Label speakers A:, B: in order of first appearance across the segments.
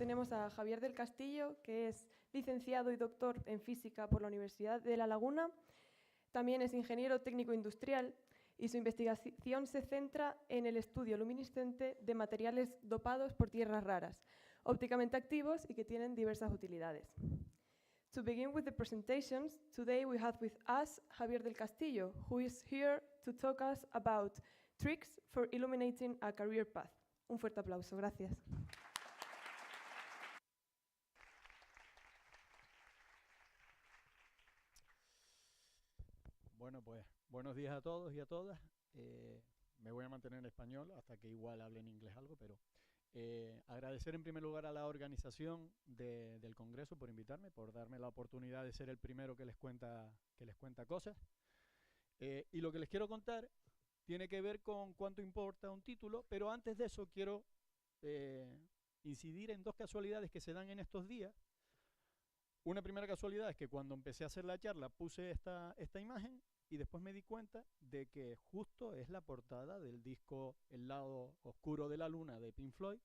A: tenemos a Javier del Castillo, que es licenciado y doctor en física por la Universidad de La Laguna. También es ingeniero técnico industrial y su investigación se centra en el estudio luminiscente de materiales dopados por tierras raras, ópticamente activos y que tienen diversas utilidades. To begin with the presentations, today we have with us Javier del Castillo, who is here to talk us about tricks for illuminating a career path. Un fuerte aplauso, gracias.
B: Bueno, pues buenos días a todos y a todas. Me voy a mantener en español hasta que igual hable en inglés algo, pero agradecer en primer lugar a la organización del Congreso por invitarme, por darme la oportunidad de ser el primero que les cuenta cosas. Y lo que les quiero contar tiene que ver con cuánto importa un título, pero antes de eso quiero incidir en dos casualidades que se dan en estos días. Una primera casualidad es que cuando empecé a hacer la charla puse esta imagen y después me di cuenta de que justo es la portada del disco El lado oscuro de la luna de Pink Floyd,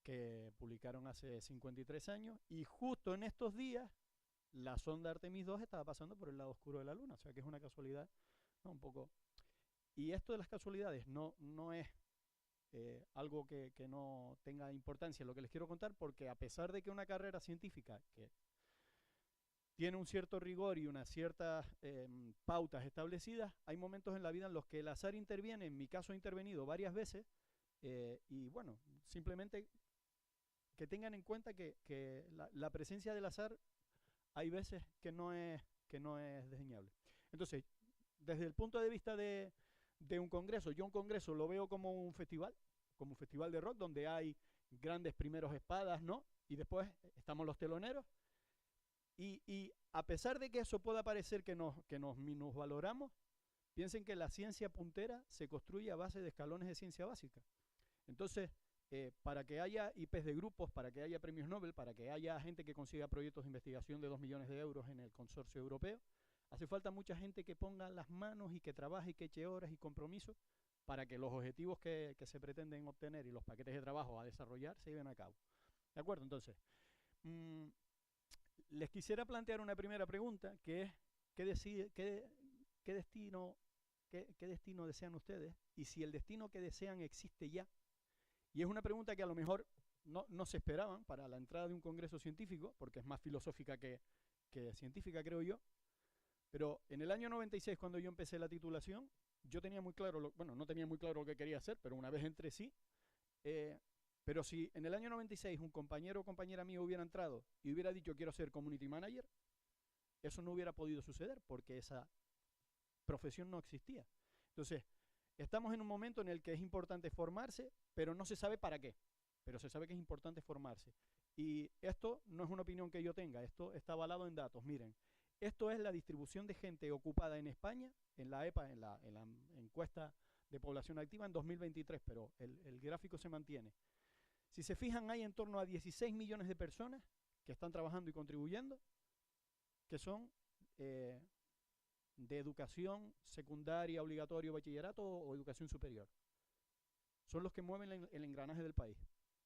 B: que publicaron hace 53 años, y justo en estos días la sonda Artemis 2 estaba pasando por el lado oscuro de la luna, o sea que es una casualidad, ¿no? Un poco. Y esto de las casualidades no es algo que no tenga importancia, lo que les quiero contar, porque a pesar de que una carrera científica que tiene un cierto rigor y unas ciertas pautas establecidas, hay momentos en la vida en los que el azar interviene. En mi caso ha intervenido varias veces, y bueno, simplemente que tengan en cuenta que la presencia del azar hay veces que no es desdeñable. Entonces, desde el punto de vista de un congreso, yo un congreso lo veo como un festival de rock, donde hay grandes primeros espadas, ¿no? Y después estamos los teloneros. Y a pesar de que eso pueda parecer que nos minusvaloramos, piensen que la ciencia puntera se construye a base de escalones de ciencia básica. Entonces, para que haya IPs de grupos, para que haya premios Nobel, para que haya gente que consiga proyectos de investigación de 2 millones de euros en el consorcio europeo, hace falta mucha gente que ponga las manos y que trabaje y que eche horas y compromiso para que los objetivos que se pretenden obtener y los paquetes de trabajo a desarrollar se lleven a cabo. ¿De acuerdo? Entonces, les quisiera plantear una primera pregunta, que es ¿qué destino desean ustedes? Y si el destino que desean existe ya. Y es una pregunta que a lo mejor no se esperaban para la entrada de un congreso científico, porque es más filosófica que científica, creo yo. Pero en el año 96, cuando yo empecé la titulación, yo tenía muy claro, bueno, no tenía muy claro lo que quería hacer, pero una vez entré sí. Pero si en el año 96 un compañero o compañera mío hubiera entrado y hubiera dicho quiero ser community manager, eso no hubiera podido suceder porque esa profesión no existía. Entonces, estamos en un momento en el que es importante formarse, pero no se sabe para qué. Pero se sabe que es importante formarse. Y esto no es una opinión que yo tenga, esto está avalado en datos. Miren, esto es la distribución de gente ocupada en España, en la EPA, en la encuesta de población activa en 2023, pero el gráfico se mantiene. Si se fijan, hay en torno a 16 millones de personas que están trabajando y contribuyendo, que son de educación secundaria, obligatorio, bachillerato o educación superior. Son los que mueven el engranaje del país.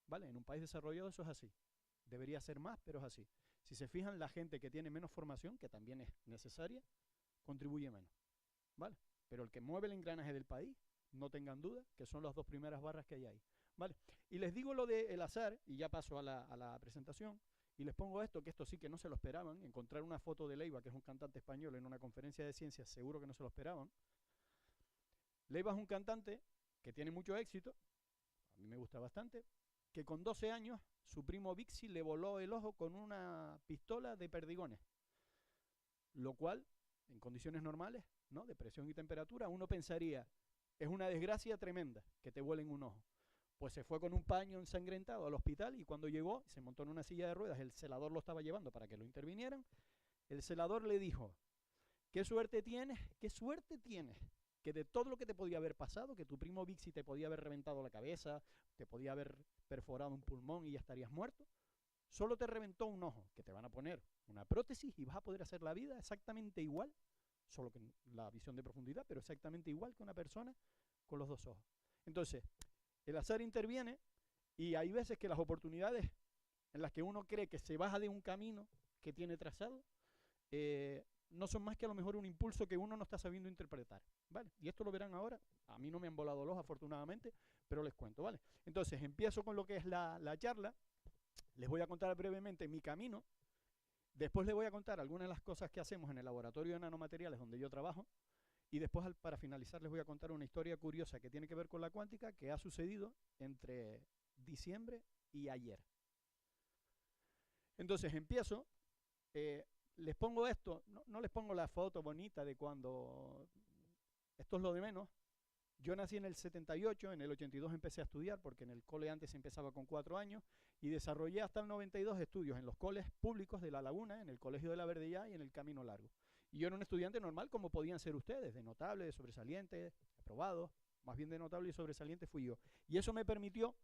B: ¿Vale? En un país desarrollado eso es así. Debería ser más, pero es así. Si se fijan, la gente que tiene menos formación, que también es necesaria, contribuye menos. ¿Vale? Pero el que mueve el engranaje del país, no tengan duda, que son las dos primeras barras que hay ahí. ¿Vale? Y les digo lo del azar, y ya paso a la presentación, y les pongo esto, que esto sí que no se lo esperaban. Encontrar una foto de Leiva, que es un cantante español, en una conferencia de ciencias, seguro que no se lo esperaban. Leiva es un cantante que tiene mucho éxito, a mí me gusta bastante, que con 12 años su primo Bixi le voló el ojo con una pistola de perdigones, lo cual, en condiciones normales, ¿no?, de presión y temperatura, uno pensaría, es una desgracia tremenda que te vuelen un ojo. Pues se fue con un paño ensangrentado al hospital y cuando llegó, se montó en una silla de ruedas, el celador lo estaba llevando para que lo intervinieran, el celador le dijo, qué suerte tienes, que de todo lo que te podía haber pasado, que tu primo Bixi te podía haber reventado la cabeza, te podía haber perforado un pulmón y ya estarías muerto, solo te reventó un ojo, que te van a poner una prótesis y vas a poder hacer la vida exactamente igual, solo que la visión de profundidad, pero exactamente igual que una persona con los dos ojos. Entonces, el azar interviene y hay veces que las oportunidades en las que uno cree que se baja de un camino que tiene trazado, no son más que a lo mejor un impulso que uno no está sabiendo interpretar, ¿vale? Y esto lo verán ahora. A mí no me han volado los, afortunadamente, pero les cuento, ¿vale? Entonces, empiezo con lo que es la charla. Les voy a contar brevemente mi camino. Después les voy a contar algunas de las cosas que hacemos en el laboratorio de nanomateriales donde yo trabajo. Y después, para finalizar, les voy a contar una historia curiosa que tiene que ver con la cuántica que ha sucedido entre diciembre y ayer. Entonces, empiezo. Les pongo esto, no les pongo la foto bonita de cuando, esto es lo de menos. Yo nací en el 78, en el 82 empecé a estudiar, porque en el cole antes empezaba con 4 años, y desarrollé hasta el 92 estudios en los coles públicos de La Laguna, en el Colegio de la Verdellá y en el Camino Largo. Y yo era un estudiante normal como podían ser ustedes, de notable, de sobresaliente, aprobado, más bien de notable y sobresaliente fui yo. Y eso me permitió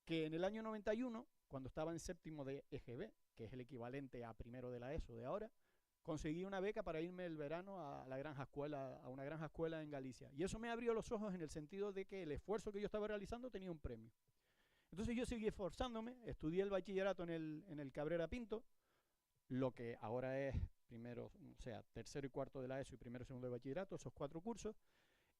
B: que en el año 91, cuando estaba en séptimo de EGB, que es el equivalente a primero de la ESO de ahora, conseguí una beca para irme el verano a la granja escuela, a una granja escuela en Galicia. Y eso me abrió los ojos en el sentido de que el esfuerzo que yo estaba realizando tenía un premio. Entonces yo seguí esforzándome, estudié el bachillerato en el Cabrera Pinto, lo que ahora es primero, o sea, tercero y cuarto de la ESO y primero y segundo de bachillerato, esos 4 cursos.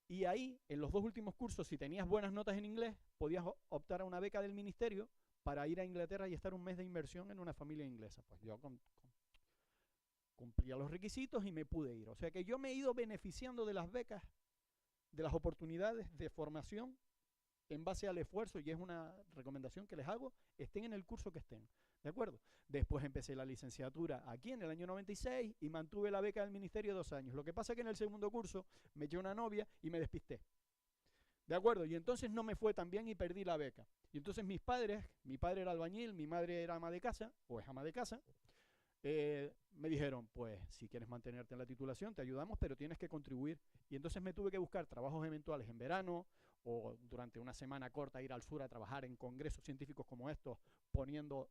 B: Y ahí, en los 2 últimos cursos, si tenías buenas notas en inglés, podías optar a una beca del ministerio para ir a Inglaterra y estar un mes de inversión en una familia inglesa. Pues yo cumplía los requisitos y me pude ir. O sea que yo me he ido beneficiando de las becas, de las oportunidades de formación en base al esfuerzo, y es una recomendación que les hago, estén en el curso que estén. ¿De acuerdo? Después empecé la licenciatura aquí en el año 96 y mantuve la beca del ministerio 2 años. Lo que pasa es que en el segundo curso me eché una novia y me despisté. ¿De acuerdo? Y entonces no me fue tan bien y perdí la beca. Y entonces mis padres, mi padre era albañil, mi madre era ama de casa, o es ama de casa, me dijeron, pues si quieres mantenerte en la titulación, te ayudamos, pero tienes que contribuir. Y entonces me tuve que buscar trabajos eventuales en verano o durante una semana corta ir al sur a trabajar en congresos científicos como estos, poniendo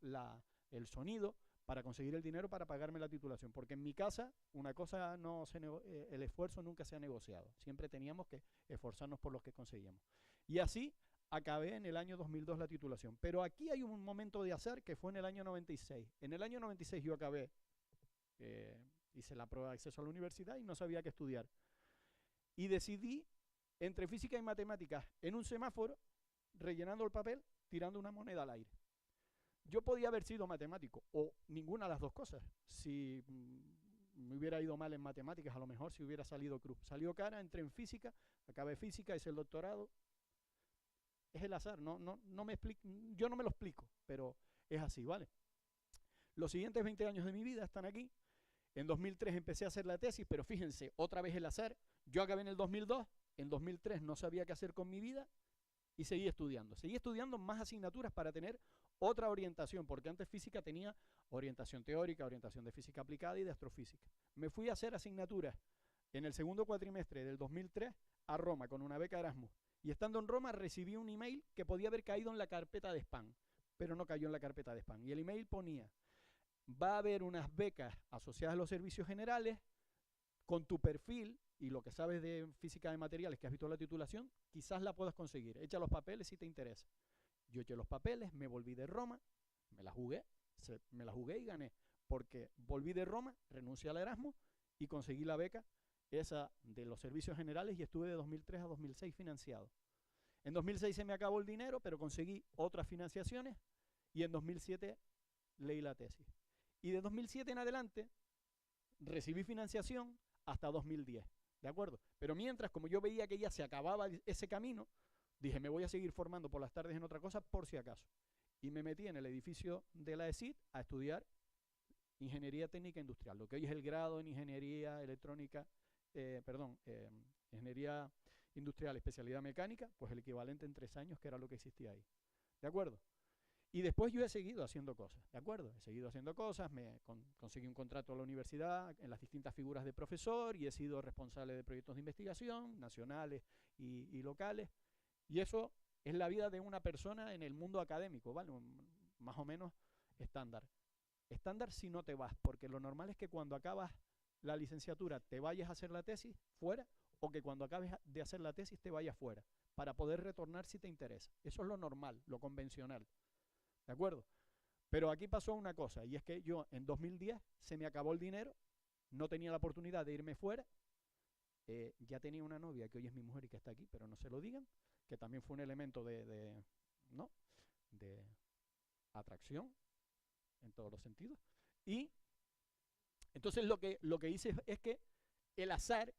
B: el sonido para conseguir el dinero para pagarme la titulación. Porque en mi casa una cosa no se el esfuerzo nunca se ha negociado. Siempre teníamos que esforzarnos por lo que conseguíamos. Y así acabé en el año 2002 la titulación. Pero aquí hay un momento de azar que fue en el año 96. En el año 96 yo acabé, hice la prueba de acceso a la universidad y no sabía qué estudiar. Y decidí entre física y matemáticas en un semáforo, rellenando el papel, tirando una moneda al aire. Yo podía haber sido matemático o ninguna de las dos cosas. Si me hubiera ido mal en matemáticas, a lo mejor si hubiera salido cruz. Salió cara, entré en física, acabé física, hice el doctorado. Es el azar, yo no me lo explico, pero es así, ¿vale? Los siguientes 20 años de mi vida están aquí. En 2003 empecé a hacer la tesis, pero fíjense, otra vez el azar. Yo acabé en el 2002, en 2003 no sabía qué hacer con mi vida y seguí estudiando. Seguí estudiando más asignaturas para tener otra orientación, porque antes física tenía orientación teórica, orientación de física aplicada y de astrofísica. Me fui a hacer asignaturas en el segundo cuatrimestre del 2003 a Roma con una beca Erasmus. Y estando en Roma recibí un email que podía haber caído en la carpeta de spam, pero no cayó en la carpeta de spam. Y el email ponía, va a haber unas becas asociadas a los servicios generales con tu perfil y lo que sabes de física de materiales que has visto en la titulación, quizás la puedas conseguir. Echa los papeles si te interesa. Yo eché los papeles, me volví de Roma, me la jugué y gané, porque volví de Roma, renuncié al Erasmus y conseguí la beca esa de los servicios generales y estuve de 2003 a 2006 financiado. En 2006 se me acabó el dinero, pero conseguí otras financiaciones y en 2007 leí la tesis. Y de 2007 en adelante recibí financiación hasta 2010, ¿de acuerdo? Pero mientras, como yo veía que ya se acababa ese camino, dije, me voy a seguir formando por las tardes en otra cosa por si acaso. Y me metí en el edificio de la ESID a estudiar Ingeniería Técnica Industrial, lo que hoy es el grado en Ingeniería Electrónica, Ingeniería Industrial, especialidad mecánica, pues el equivalente en 3 años, que era lo que existía ahí. ¿De acuerdo? Y después yo he seguido haciendo cosas, ¿de acuerdo? He seguido haciendo cosas, conseguí un contrato a la universidad en las distintas figuras de profesor y he sido responsable de proyectos de investigación nacionales y locales. Y eso es la vida de una persona en el mundo académico, ¿vale? Más o menos estándar. Estándar si no te vas, porque lo normal es que cuando acabas la licenciatura te vayas a hacer la tesis fuera, o que cuando acabes de hacer la tesis te vayas fuera, para poder retornar si te interesa. Eso es lo normal, lo convencional. ¿De acuerdo? Pero aquí pasó una cosa, y es que yo en 2010 se me acabó el dinero, no tenía la oportunidad de irme fuera, ya tenía una novia que hoy es mi mujer y que está aquí, pero no se lo digan, que también fue un elemento ¿no? de atracción en todos los sentidos. Y entonces lo que hice es que el azar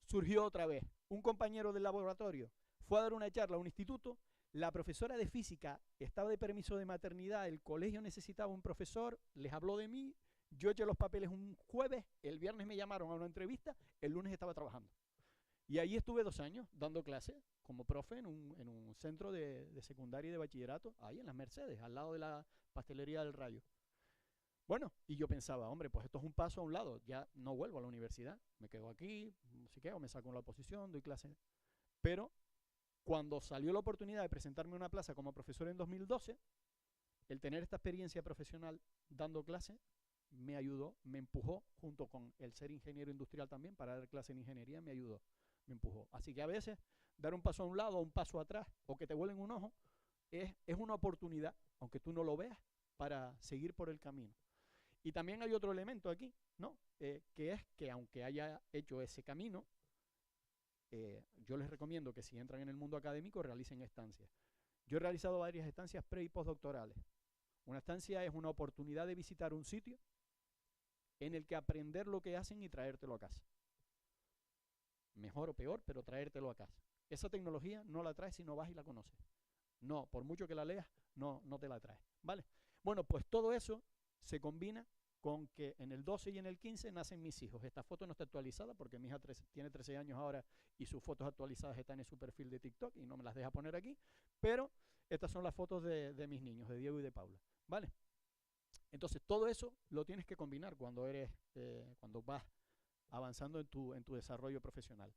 B: surgió otra vez. Un compañero del laboratorio fue a dar una charla a un instituto, la profesora de física estaba de permiso de maternidad, el colegio necesitaba un profesor, les habló de mí, yo eché los papeles un jueves, el viernes me llamaron a una entrevista, el lunes estaba trabajando. Y ahí estuve 2 años dando clases como profe en un centro de secundaria y de bachillerato, ahí en las Mercedes, al lado de la pastelería del Rayo. Bueno, y yo pensaba, hombre, pues esto es un paso a un lado, ya no vuelvo a la universidad, me quedo aquí, no sé qué, o me saco en la oposición, doy clases. Pero cuando salió la oportunidad de presentarme a una plaza como profesor en 2012, el tener esta experiencia profesional dando clases me ayudó, me empujó, junto con el ser ingeniero industrial también, para dar clases en ingeniería, me ayudó, me empujó. Así que a veces dar un paso a un lado o un paso atrás, o que te vuelen un ojo, es una oportunidad, aunque tú no lo veas, para seguir por el camino. Y también hay otro elemento aquí, ¿no? Que es que aunque haya hecho ese camino, yo les recomiendo que si entran en el mundo académico realicen estancias. Yo he realizado varias estancias pre y postdoctorales. Una estancia es una oportunidad de visitar un sitio en el que aprender lo que hacen y traértelo a casa. Mejor o peor, pero traértelo a casa. Esa tecnología no la traes si no vas y la conoces. No, por mucho que la leas, no te la traes. ¿Vale? Bueno, pues todo eso se combina con que en el 12 y en el 15 nacen mis hijos. Esta foto no está actualizada porque mi hija tiene 13 años ahora y sus fotos actualizadas están en su perfil de TikTok y no me las deja poner aquí, pero estas son las fotos de mis niños, de Diego y de Paula, ¿vale? Entonces todo eso lo tienes que combinar cuando vas avanzando en tu desarrollo profesional.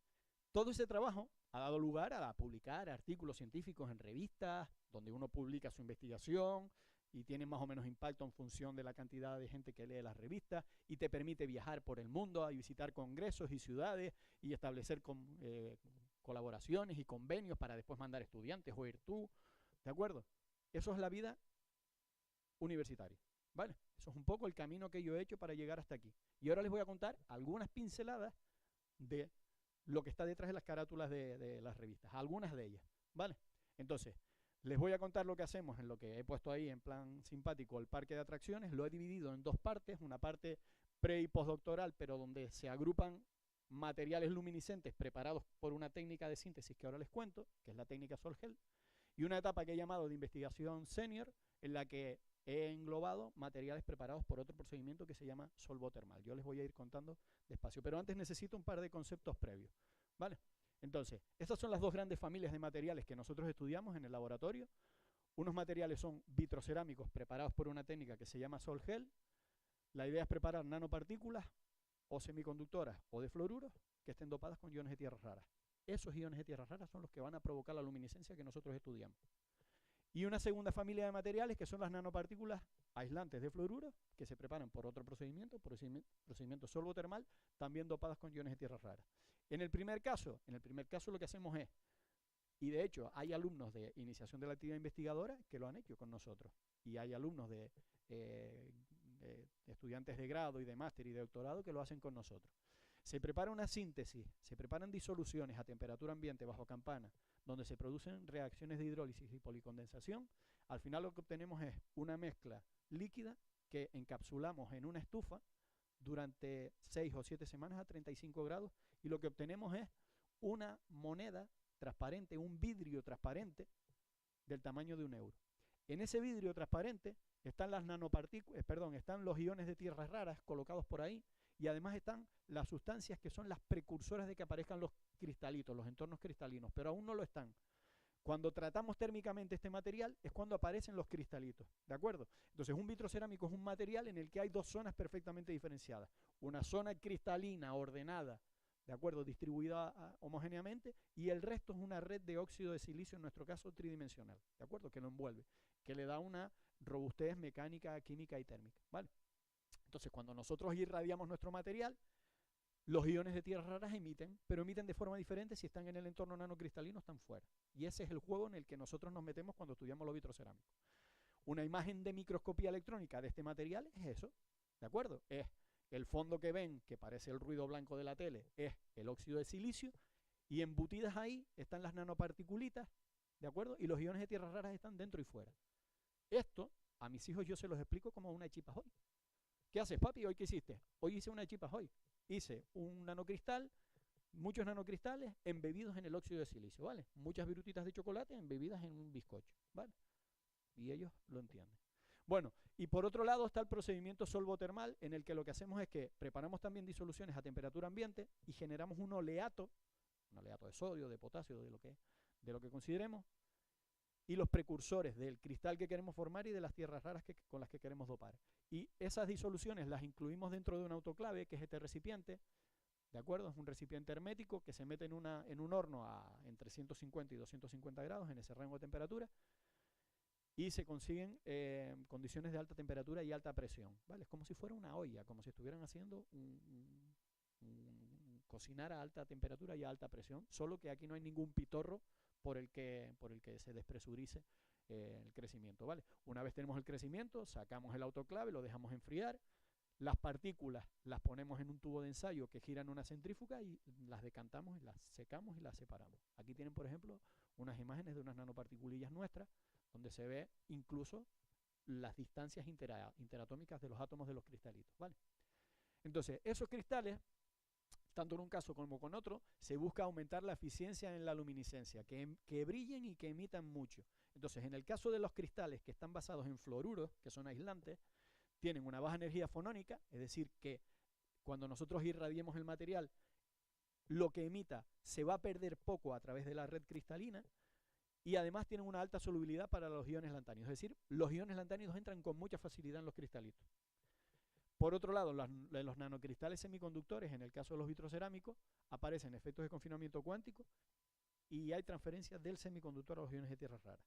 B: Todo ese trabajo ha dado lugar a publicar artículos científicos en revistas, donde uno publica su investigación y tiene más o menos impacto en función de la cantidad de gente que lee las revistas, y te permite viajar por el mundo y visitar congresos y ciudades y establecer colaboraciones y convenios para después mandar estudiantes o ir tú, ¿de acuerdo? Eso es la vida universitaria, ¿vale? Eso es un poco el camino que yo he hecho para llegar hasta aquí. Y ahora les voy a contar algunas pinceladas de lo que está detrás de las carátulas de las revistas, algunas de ellas, ¿vale? Entonces, les voy a contar lo que hacemos en lo que he puesto ahí en plan simpático, el parque de atracciones. Lo he dividido en 2 partes, una parte pre y postdoctoral, pero donde se agrupan materiales luminiscentes preparados por una técnica de síntesis que ahora les cuento, que es la técnica Sol-Gel, y una etapa que he llamado de investigación senior, en la que he englobado materiales preparados por otro procedimiento que se llama solvotermal. Yo les voy a ir contando despacio, pero antes necesito un par de conceptos previos, ¿vale? Entonces, estas son las 2 grandes familias de materiales que nosotros estudiamos en el laboratorio. Unos materiales son vitrocerámicos preparados por una técnica que se llama Sol-Gel. La idea es preparar nanopartículas o semiconductoras o de fluoruros que estén dopadas con iones de tierras raras. Esos iones de tierras raras son los que van a provocar la luminiscencia que nosotros estudiamos. Y una segunda familia de materiales que son las nanopartículas aislantes de fluoruro, que se preparan por otro procedimiento solvotermal, también dopadas con iones de tierras raras. En el primer caso lo que hacemos es, y de hecho hay alumnos de iniciación de la actividad investigadora que lo han hecho con nosotros, y hay alumnos de estudiantes de grado y de máster y de doctorado que lo hacen con nosotros. Se prepara una síntesis, se preparan disoluciones a temperatura ambiente bajo campana, donde se producen reacciones de hidrólisis y policondensación. Al final lo que obtenemos es una mezcla líquida que encapsulamos en una estufa durante 6 o 7 semanas a 35 grados, y lo que obtenemos es una moneda transparente, un vidrio transparente del tamaño de 1 euro. En ese vidrio transparente están las nanopartículas, están los iones de tierras raras colocados por ahí, y además están las sustancias que son las precursoras de que aparezcan los cristalitos, los entornos cristalinos, pero aún no lo están. Cuando tratamos térmicamente este material es cuando aparecen los cristalitos, ¿de acuerdo? Entonces un vitrocerámico es un material en el que hay 2 zonas perfectamente diferenciadas. Una zona cristalina ordenada, ¿de acuerdo? Distribuida homogéneamente, y el resto es una red de óxido de silicio, en nuestro caso tridimensional, ¿de acuerdo? Que lo envuelve, que le da una robustez mecánica, química y térmica, ¿vale? Entonces, cuando nosotros irradiamos nuestro material, los iones de tierras raras emiten, pero emiten de forma diferente si están en el entorno nanocristalino o están fuera. Y ese es el juego en el que nosotros nos metemos cuando estudiamos los vitrocerámicos. Una imagen de microscopía electrónica de este material es eso, ¿de acuerdo? Es el fondo que ven, que parece el ruido blanco de la tele, es el óxido de silicio, y embutidas ahí están las nanoparticulitas, ¿de acuerdo? Y los iones de tierras raras están dentro y fuera. Esto, a mis hijos yo se los explico como una chipajoy. ¿Qué haces, papi? ¿Hoy qué hiciste? Hoy hice una chipajoy. Hice un nanocristal, muchos nanocristales embebidos en el óxido de silicio, ¿vale? Muchas virutitas de chocolate embebidas en un bizcocho, ¿vale? Y ellos lo entienden. Bueno, y por otro lado está el procedimiento solvotermal, en el que lo que hacemos es que preparamos también disoluciones a temperatura ambiente y generamos un oleato de sodio, de potasio, de lo que consideremos, y los precursores del cristal que queremos formar y de las tierras raras con las que queremos dopar. Y esas disoluciones las incluimos dentro de un autoclave, que es este recipiente, ¿de acuerdo? Es un recipiente hermético que se mete en un horno entre 150 y 250 grados, en ese rango de temperatura, y se consiguen condiciones de alta temperatura y alta presión, ¿vale? Es como si fuera una olla, como si estuvieran haciendo cocinar a alta temperatura y a alta presión, solo que aquí no hay ningún pitorro por el que se despresurice el crecimiento, ¿vale? Una vez tenemos el crecimiento, sacamos el autoclave, lo dejamos enfriar, las partículas las ponemos en un tubo de ensayo que gira en una centrífuga y las decantamos y las secamos y las separamos. Aquí tienen, por ejemplo, unas imágenes de unas nanoparticulillas nuestras, donde se ve incluso las distancias interatómicas de los átomos de los cristalitos, ¿vale? Entonces, esos cristales, tanto en un caso como con otro, se busca aumentar la eficiencia en la luminiscencia, que brillen y que emitan mucho. Entonces, en el caso de los cristales que están basados en fluoruros, que son aislantes, tienen una baja energía fonónica, es decir, que cuando nosotros irradiemos el material, lo que emita se va a perder poco a través de la red cristalina, y además tienen una alta solubilidad para los iones lantánidos, es decir, los iones lantánidos entran con mucha facilidad en los cristalitos. Por otro lado, los nanocristales semiconductores, en el caso de los vitrocerámicos, aparecen efectos de confinamiento cuántico y hay transferencia del semiconductor a los iones de tierras raras.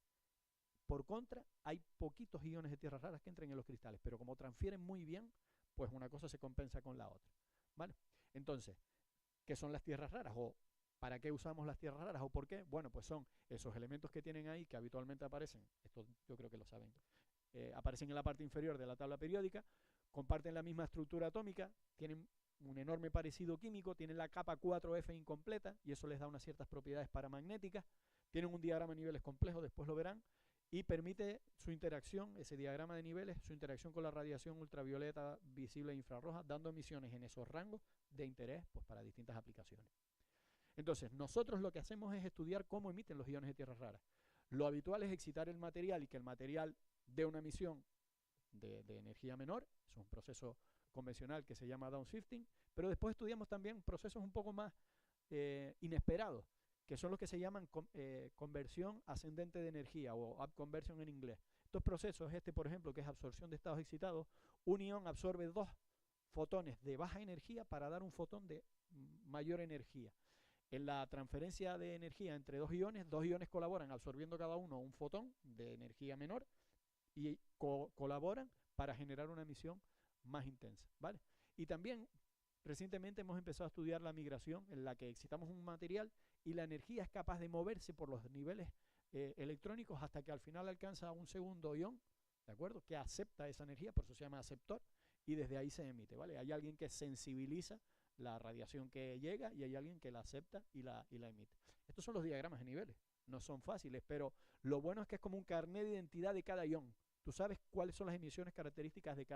B: Por contra, hay poquitos iones de tierras raras que entran en los cristales, pero como transfieren muy bien, pues una cosa se compensa con la otra, ¿vale? Entonces, ¿qué son las tierras raras? ¿O para qué usamos las tierras raras? ¿O por qué? Bueno, pues son esos elementos que tienen ahí, que habitualmente aparecen, esto yo creo que lo saben, aparecen en la parte inferior de la tabla periódica, comparten la misma estructura atómica, tienen un enorme parecido químico, tienen la capa 4F incompleta y eso les da unas ciertas propiedades paramagnéticas, tienen un diagrama de niveles complejo, después lo verán, y permite su interacción, ese diagrama de niveles, su interacción con la radiación ultravioleta, visible e infrarroja, dando emisiones en esos rangos de interés, pues, para distintas aplicaciones. Entonces, nosotros lo que hacemos es estudiar cómo emiten los iones de tierras raras. Lo habitual es excitar el material y que el material dé una emisión de energía menor, es un proceso convencional que se llama downshifting, pero después estudiamos también procesos un poco más inesperados, que son los que se llaman conversión ascendente de energía o upconversion en inglés. Estos procesos, por ejemplo, que es absorción de estados excitados, un ion absorbe 2 fotones de baja energía para dar un fotón de mayor energía. En la transferencia de energía entre dos iones colaboran absorbiendo cada uno un fotón de energía menor y colaboran para generar una emisión más intensa, ¿vale? Y también recientemente hemos empezado a estudiar la migración en la que excitamos un material y la energía es capaz de moverse por los niveles electrónicos hasta que al final alcanza un segundo ion, ¿de acuerdo? Que acepta esa energía, por eso se llama aceptor, y desde ahí se emite, ¿vale? Hay alguien que sensibiliza la radiación que llega y hay alguien que la acepta y la emite. Estos son los diagramas de niveles, no son fáciles, pero lo bueno es que es como un carnet de identidad de cada ion. Tú sabes cuáles son las emisiones características de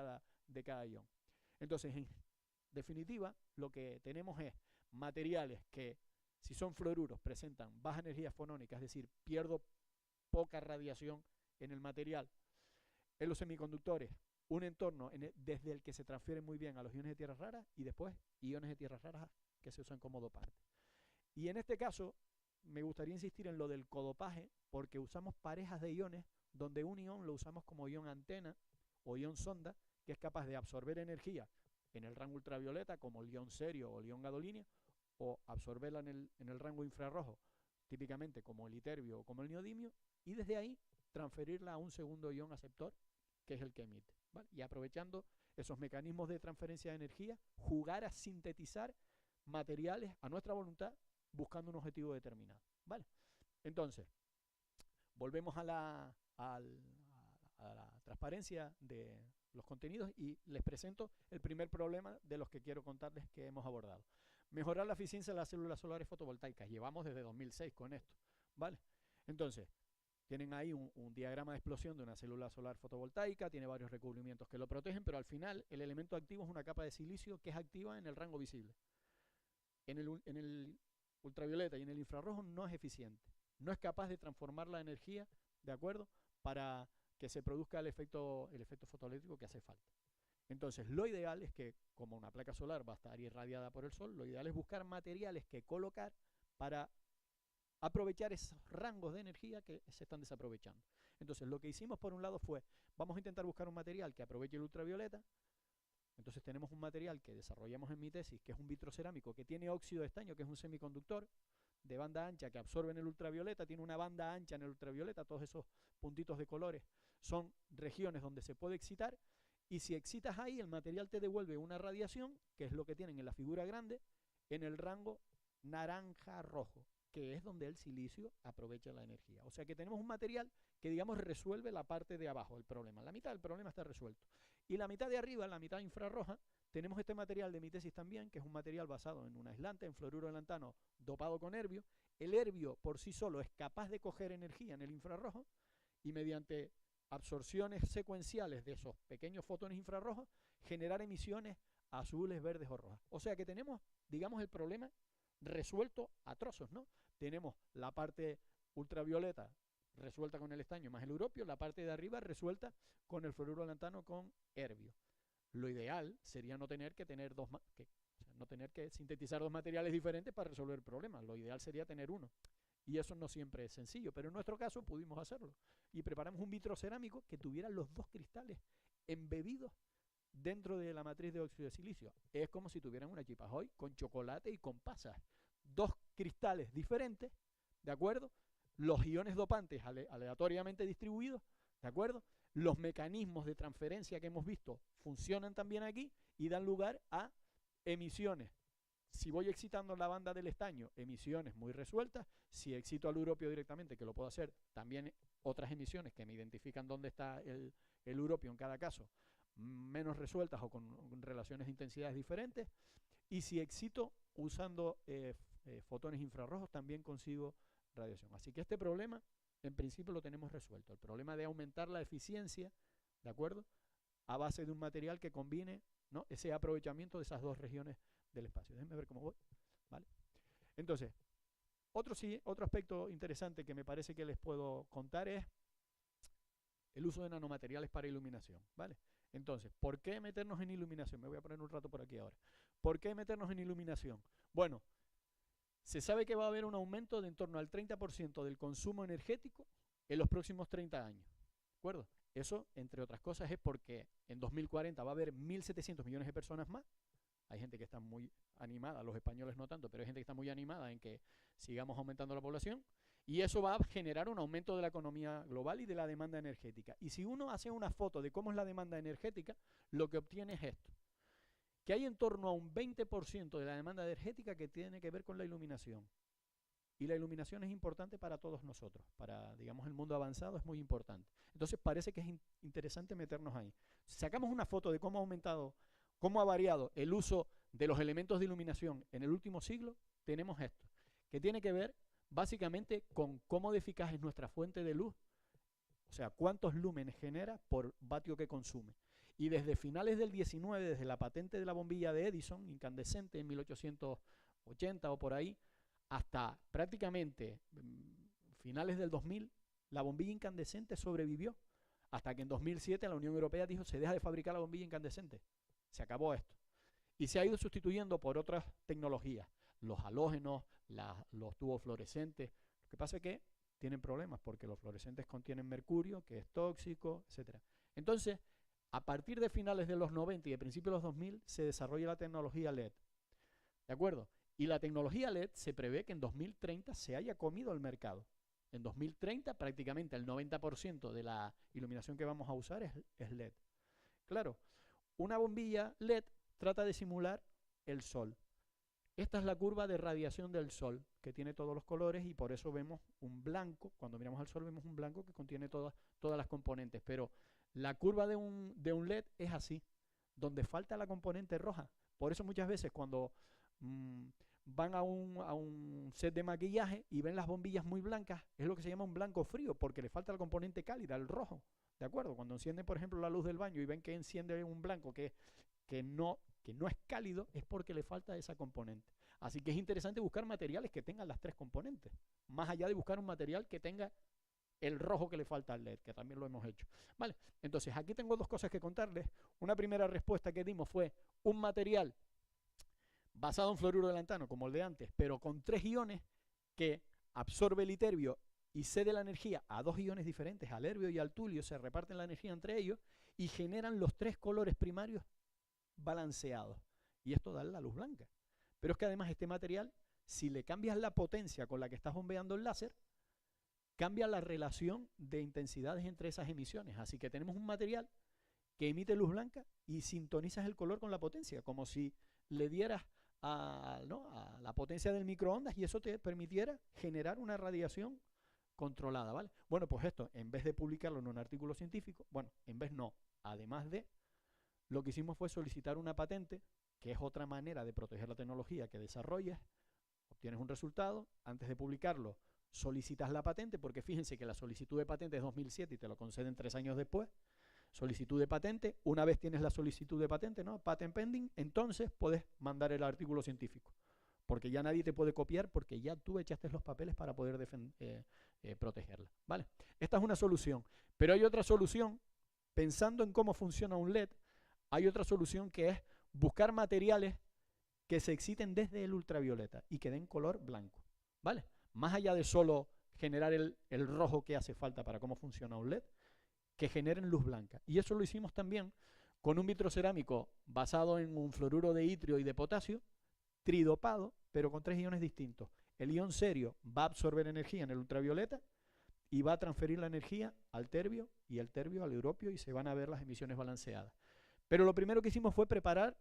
B: cada ion. Entonces, en definitiva, lo que tenemos es materiales que, si son fluoruros, presentan baja energía fonónica, es decir, pierdo poca radiación en el material. En los semiconductores, un entorno desde el que se transfieren muy bien a los iones de tierras raras y después iones de tierras raras que se usan como dopante. Y en este caso, me gustaría insistir en lo del codopaje, porque usamos parejas de iones donde un ion lo usamos como ion antena o ion sonda, que es capaz de absorber energía en el rango ultravioleta, como el ion serio o el ion gadolíneo, o absorberla en el rango infrarrojo, típicamente como el iterbio o como el neodimio, y desde ahí transferirla a un segundo ion aceptor, que es el que emite, ¿vale? Y aprovechando esos mecanismos de transferencia de energía, jugar a sintetizar materiales a nuestra voluntad, buscando un objetivo determinado, ¿vale? Entonces, volvemos a a la transparencia de los contenidos y les presento el primer problema de los que quiero contarles que hemos abordado. Mejorar la eficiencia de las células solares fotovoltaicas. Llevamos desde 2006 con esto, ¿vale? Entonces, tienen ahí un diagrama de explosión de una célula solar fotovoltaica, tiene varios recubrimientos que lo protegen, pero al final el elemento activo es una capa de silicio que es activa en el rango visible. En el ultravioleta y en el infrarrojo no es eficiente, no es capaz de transformar la energía, ¿de acuerdo?, para que se produzca el efecto fotoeléctrico que hace falta. Entonces, lo ideal es que, como una placa solar va a estar irradiada por el sol, lo ideal es buscar materiales que colocar para aprovechar esos rangos de energía que se están desaprovechando. Entonces, lo que hicimos por un lado fue, vamos a intentar buscar un material que aproveche el ultravioleta. Entonces tenemos un material que desarrollamos en mi tesis, que es un vitrocerámico que tiene óxido de estaño, que es un semiconductor de banda ancha que absorbe en el ultravioleta, tiene una banda ancha en el ultravioleta, todos esos puntitos de colores son regiones donde se puede excitar, y si excitas ahí, el material te devuelve una radiación, que es lo que tienen en la figura grande, en el rango naranja-rojo, que es donde el silicio aprovecha la energía. O sea que tenemos un material que, digamos, resuelve la parte de abajo del problema. La mitad del problema está resuelto. Y la mitad de arriba, la mitad infrarroja, tenemos este material de mi tesis también, que es un material basado en un aislante, en fluoruro de lantano dopado con herbio. El herbio por sí solo es capaz de coger energía en el infrarrojo y mediante absorciones secuenciales de esos pequeños fotones infrarrojos generar emisiones azules, verdes o rojas. O sea que tenemos, digamos, el problema resuelto a trozos, ¿no? Tenemos la parte ultravioleta resuelta con el estaño más el europio, la parte de arriba resuelta con el fluoruro de lantano con herbio. Lo ideal sería no tener que tener no tener que sintetizar dos materiales diferentes para resolver el problema. Lo ideal sería tener uno. Y eso no siempre es sencillo, pero en nuestro caso pudimos hacerlo. Y preparamos un vitrocerámico que tuviera los dos cristales embebidos dentro de la matriz de óxido de silicio. Es como si tuvieran una chipajoy con chocolate y con pasas. Dos cristales diferentes, ¿de acuerdo? Los iones dopantes aleatoriamente distribuidos, ¿de acuerdo? Los mecanismos de transferencia que hemos visto funcionan también aquí y dan lugar a emisiones. Si voy excitando la banda del estaño, emisiones muy resueltas. Si excito al europio directamente, que lo puedo hacer, también otras emisiones que me identifican dónde está el europio en cada caso, menos resueltas o con relaciones de intensidades diferentes. Y si excito usando fotones infrarrojos, también consigo radiación. Así que este problema, en principio, lo tenemos resuelto. El problema de aumentar la eficiencia, ¿de acuerdo?, a base de un material que combine, ¿no?, ese aprovechamiento de esas dos regiones del espacio. Déjenme ver cómo voy. ¿Vale? Entonces, otro aspecto interesante que me parece que les puedo contar es el uso de nanomateriales para iluminación. ¿Vale? Entonces, ¿por qué meternos en iluminación? Me voy a poner un rato por aquí ahora. ¿Por qué meternos en iluminación? Bueno, se sabe que va a haber un aumento de en torno al 30% del consumo energético en los próximos 30 años. ¿De acuerdo? Eso, entre otras cosas, es porque en 2040 va a haber 1.700 millones de personas más. Hay gente que está muy animada, los españoles no tanto, pero hay gente que está muy animada en que sigamos aumentando la población. Y eso va a generar un aumento de la economía global y de la demanda energética. Y si uno hace una foto de cómo es la demanda energética, lo que obtiene es esto. Que hay en torno a un 20% de la demanda energética que tiene que ver con la iluminación. Y la iluminación es importante para todos nosotros. Para, digamos, el mundo avanzado es muy importante. Entonces parece que es interesante meternos ahí. Si sacamos una foto de cómo ha variado el uso de los elementos de iluminación en el último siglo, tenemos esto, que tiene que ver básicamente con cómo de eficaz es nuestra fuente de luz, o sea, cuántos lúmenes genera por vatio que consume. Y desde finales del 19, desde la patente de la bombilla de Edison, incandescente en 1880 o por ahí, hasta prácticamente finales del 2000, la bombilla incandescente sobrevivió, hasta que en 2007 la Unión Europea dijo se deja de fabricar la bombilla incandescente. Se acabó esto. Y se ha ido sustituyendo por otras tecnologías, los halógenos, los tubos fluorescentes. Lo que pasa es que tienen problemas porque los fluorescentes contienen mercurio, que es tóxico, etc. Entonces, a partir de finales de los 90 y de principios de los 2000, se desarrolla la tecnología LED. ¿De acuerdo? Y la tecnología LED se prevé que en 2030 se haya comido el mercado. En 2030 prácticamente el 90% de la iluminación que vamos a usar es LED. Claro, una bombilla LED trata de simular el sol. Esta es la curva de radiación del Sol, que tiene todos los colores y por eso vemos un blanco. Cuando miramos al Sol vemos un blanco que contiene todas las componentes. Pero la curva de un LED es así, donde falta la componente roja. Por eso muchas veces cuando van a un set de maquillaje y ven las bombillas muy blancas, es lo que se llama un blanco frío, porque le falta la componente cálida, el rojo. ¿De acuerdo? Cuando encienden, por ejemplo, la luz del baño y ven que enciende un blanco que no es cálido, es porque le falta esa componente. Así que es interesante buscar materiales que tengan las tres componentes, más allá de buscar un material que tenga el rojo que le falta al LED, que también lo hemos hecho. Vale, entonces aquí tengo dos cosas que contarles. Una primera respuesta que dimos fue un material basado en fluoruro de lantano, como el de antes, pero con 3 iones que absorbe el iterbio y cede la energía a 2 iones diferentes, al herbio y al tulio, se reparten la energía entre ellos y generan los 3 colores primarios balanceados. Y esto da la luz blanca. Pero es que además este material, si le cambias la potencia con la que estás bombeando el láser, cambia la relación de intensidades entre esas emisiones. Así que tenemos un material que emite luz blanca y sintonizas el color con la potencia, como si le dieras a la potencia del microondas y eso te permitiera generar una radiación controlada, ¿vale? Bueno, pues esto, en vez de publicarlo en un artículo científico, bueno, en vez no, además de, lo que hicimos fue solicitar una patente, que es otra manera de proteger la tecnología que desarrollas, obtienes un resultado, antes de publicarlo, solicitas la patente, porque fíjense que la solicitud de patente es 2007 y te lo conceden 3 años después. Solicitud de patente, una vez tienes la solicitud de patente, ¿no? Patent pending, entonces puedes mandar el artículo científico, porque ya nadie te puede copiar, porque ya tú echaste los papeles para poder protegerla, ¿vale? Esta es una solución, pero hay otra solución, pensando en cómo funciona un LED, hay otra solución que es buscar materiales que se exciten desde el ultravioleta y que den color blanco, ¿vale? Más allá de solo generar el rojo que hace falta para cómo funciona un LED, que generen luz blanca. Y eso lo hicimos también con un vitrocerámico basado en un fluoruro de itrio y de potasio, tridopado, pero con 3 iones distintos. El ion serio va a absorber energía en el ultravioleta y va a transferir la energía al terbio y el terbio al europio y se van a ver las emisiones balanceadas. Pero lo primero que hicimos fue preparar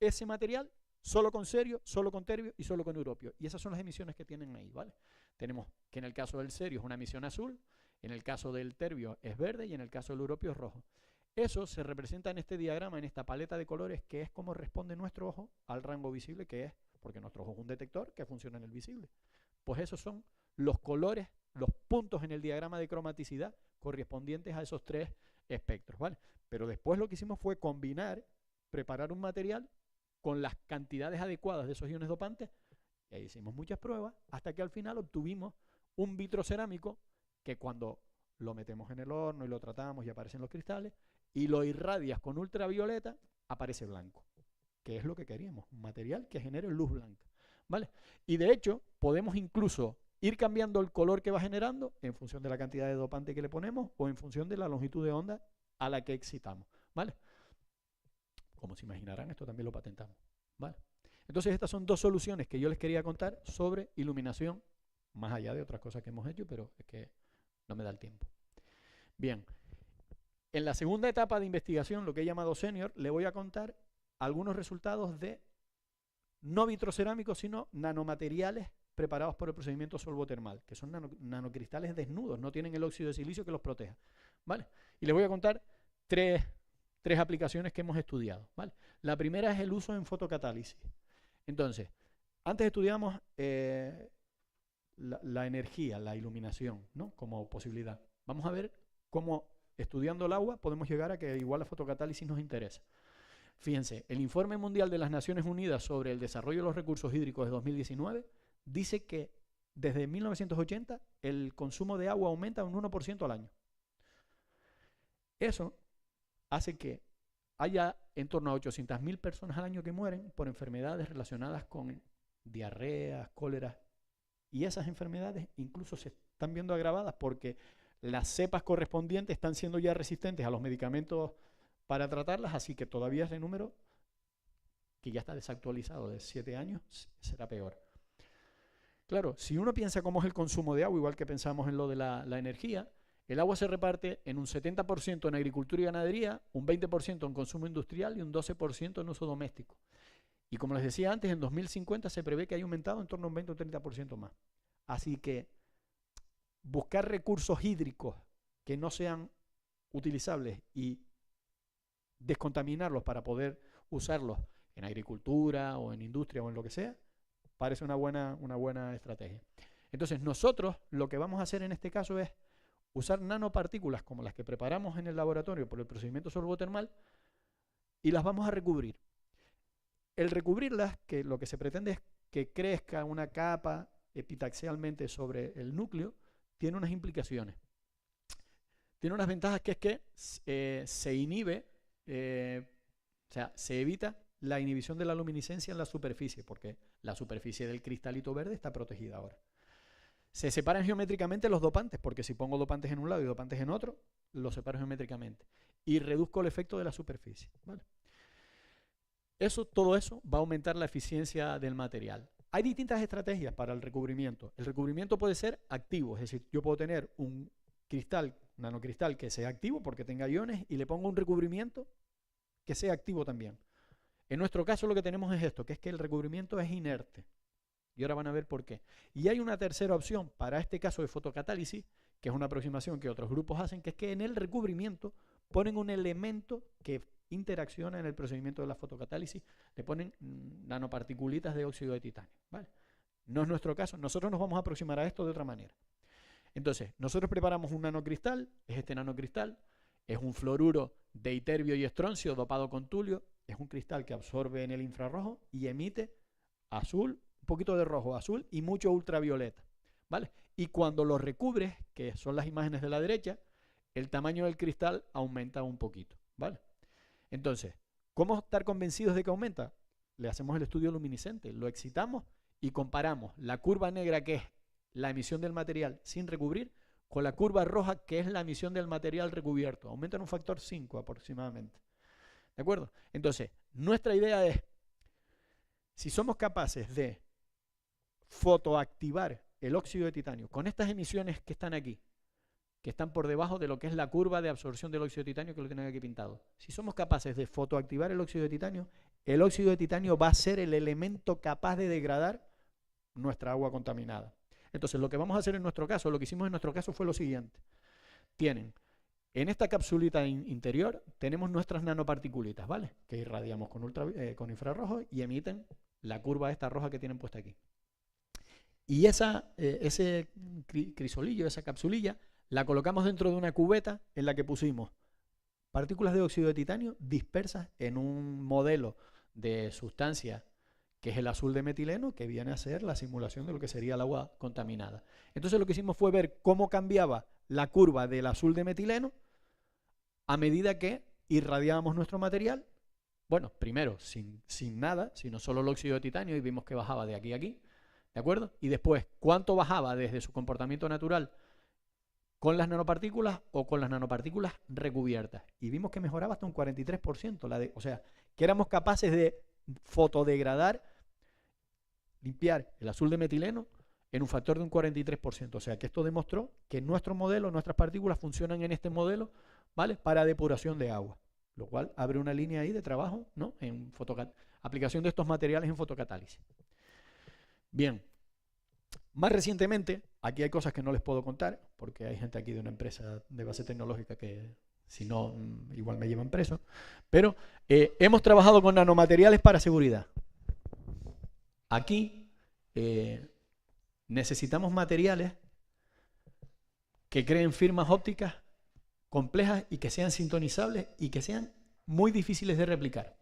B: ese material solo con serio, solo con terbio y solo con europio. Y esas son las emisiones que tienen ahí, ¿vale? Tenemos que en el caso del serio es una emisión azul, en el caso del terbio es verde y en el caso del europio es rojo. Eso se representa en este diagrama, en esta paleta de colores, que es como responde nuestro ojo al rango visible, que es, porque nuestro ojo es un detector que funciona en el visible. Pues esos son los colores, los puntos en el diagrama de cromaticidad correspondientes a esos 3 espectros, ¿vale? Pero después lo que hicimos fue combinar, preparar un material con las cantidades adecuadas de esos iones dopantes, y ahí hicimos muchas pruebas, hasta que al final obtuvimos un vitrocerámico que cuando lo metemos en el horno y lo tratamos y aparecen los cristales, y lo irradias con ultravioleta, aparece blanco, que es lo que queríamos, un material que genere luz blanca, ¿vale? Y de hecho, podemos incluso ir cambiando el color que va generando en función de la cantidad de dopante que le ponemos o en función de la longitud de onda a la que excitamos, ¿vale? Como se imaginarán, esto también lo patentamos, ¿vale? Entonces estas son 2 soluciones que yo les quería contar sobre iluminación, más allá de otras cosas que hemos hecho, pero es que no me da el tiempo. Bien, en la segunda etapa de investigación, lo que he llamado senior, le voy a contar algunos resultados de no vitrocerámicos, sino nanomateriales preparados por el procedimiento solvotermal, que son nanocristales desnudos, no tienen el óxido de silicio que los proteja, ¿vale? Y les voy a contar 3 aplicaciones que hemos estudiado, ¿vale? La primera es el uso en fotocatálisis. Entonces, antes estudiamos la energía, la iluminación, ¿no? Como posibilidad. Vamos a ver cómo, estudiando el agua, podemos llegar a que igual la fotocatálisis nos interesa. Fíjense, el Informe Mundial de las Naciones Unidas sobre el Desarrollo de los Recursos Hídricos de 2019 dice que desde 1980 el consumo de agua aumenta un 1% al año. Eso hace que haya en torno a 800.000 personas al año que mueren por enfermedades relacionadas con diarreas, cólera. Y esas enfermedades incluso se están viendo agravadas porque las cepas correspondientes están siendo ya resistentes a los medicamentos para tratarlas, así que todavía ese número, que ya está desactualizado de 7 años, será peor. Claro, si uno piensa cómo es el consumo de agua, igual que pensamos en lo de la energía, el agua se reparte en un 70% en agricultura y ganadería, un 20% en consumo industrial y un 12% en uso doméstico. Y como les decía antes, en 2050 se prevé que haya aumentado en torno a un 20 o 30% más. Así que buscar recursos hídricos que no sean utilizables y descontaminarlos para poder usarlos en agricultura o en industria o en lo que sea, parece una buena estrategia. Entonces nosotros lo que vamos a hacer en este caso es usar nanopartículas como las que preparamos en el laboratorio por el procedimiento sorbotermal y las vamos a recubrir. El recubrirlas, que lo que se pretende es que crezca una capa epitaxialmente sobre el núcleo, tiene unas implicaciones. Tiene unas ventajas que es que se inhibe, o sea, se evita la inhibición de la luminiscencia en la superficie, porque la superficie del cristalito verde está protegida ahora. Se separan geométricamente los dopantes, porque si pongo dopantes en un lado y dopantes en otro, los separo geométricamente. Y reduzco el efecto de la superficie, ¿vale? Todo eso va a aumentar la eficiencia del material. Hay distintas estrategias para el recubrimiento. El recubrimiento puede ser activo, es decir, yo puedo tener un cristal, nanocristal que sea activo porque tenga iones y le pongo un recubrimiento que sea activo también. En nuestro caso lo que tenemos es esto, que es que el recubrimiento es inerte. Y ahora van a ver por qué. Y hay una tercera opción para este caso de fotocatálisis, que es una aproximación que otros grupos hacen, que es que en el recubrimiento ponen un elemento que interacciona en el procedimiento de la fotocatálisis, le ponen nanoparticulitas de óxido de titanio, ¿vale? No es nuestro caso, nosotros nos vamos a aproximar a esto de otra manera. Entonces, nosotros preparamos un nanocristal, es este nanocristal, es un fluoruro de iterbio y estroncio dopado con tulio, es un cristal que absorbe en el infrarrojo y emite azul, un poquito de rojo, azul y mucho ultravioleta, ¿vale? Y cuando lo recubres, que son las imágenes de la derecha, el tamaño del cristal aumenta un poquito, ¿vale? Entonces, ¿cómo estar convencidos de que aumenta? Le hacemos el estudio luminiscente, lo excitamos y comparamos la curva negra, que es la emisión del material sin recubrir, con la curva roja, que es la emisión del material recubierto. Aumenta en un factor 5 aproximadamente. ¿De acuerdo? Entonces, nuestra idea es, si somos capaces de fotoactivar el óxido de titanio con estas emisiones que están aquí, que están por debajo de lo que es la curva de absorción del óxido de titanio, que lo tienen aquí pintado. Si somos capaces de fotoactivar el óxido de titanio va a ser el elemento capaz de degradar nuestra agua contaminada. Entonces, lo que vamos a hacer en nuestro caso, lo que hicimos en nuestro caso fue lo siguiente. Tienen, en esta capsulita interior, tenemos nuestras nanoparticulitas, ¿vale? Que irradiamos con infrarrojo y emiten la curva esta roja que tienen puesta aquí. Y ese crisolillo, esa capsulilla, la colocamos dentro de una cubeta en la que pusimos partículas de óxido de titanio dispersas en un modelo de sustancia que es el azul de metileno, que viene a ser la simulación de lo que sería el agua contaminada. Entonces lo que hicimos fue ver cómo cambiaba la curva del azul de metileno a medida que irradiábamos nuestro material. Bueno, primero sin nada, sino solo el óxido de titanio, y vimos que bajaba de aquí a aquí, ¿de acuerdo? Y después, ¿cuánto bajaba desde su comportamiento natural con las nanopartículas o con las nanopartículas recubiertas? Y vimos que mejoraba hasta un 43%, o sea, que éramos capaces de fotodegradar, limpiar el azul de metileno en un factor de un 43%. O sea, que esto demostró que nuestro modelo, nuestras partículas funcionan en este modelo, ¿vale? Para depuración de agua, lo cual abre una línea ahí de trabajo, ¿no? En aplicación de estos materiales en fotocatálisis. Bien. Más recientemente, aquí hay cosas que no les puedo contar, porque hay gente aquí de una empresa de base tecnológica que, si no, igual me llevan preso, pero hemos trabajado con nanomateriales para seguridad. Aquí necesitamos materiales que creen firmas ópticas complejas y que sean sintonizables y que sean muy difíciles de replicar.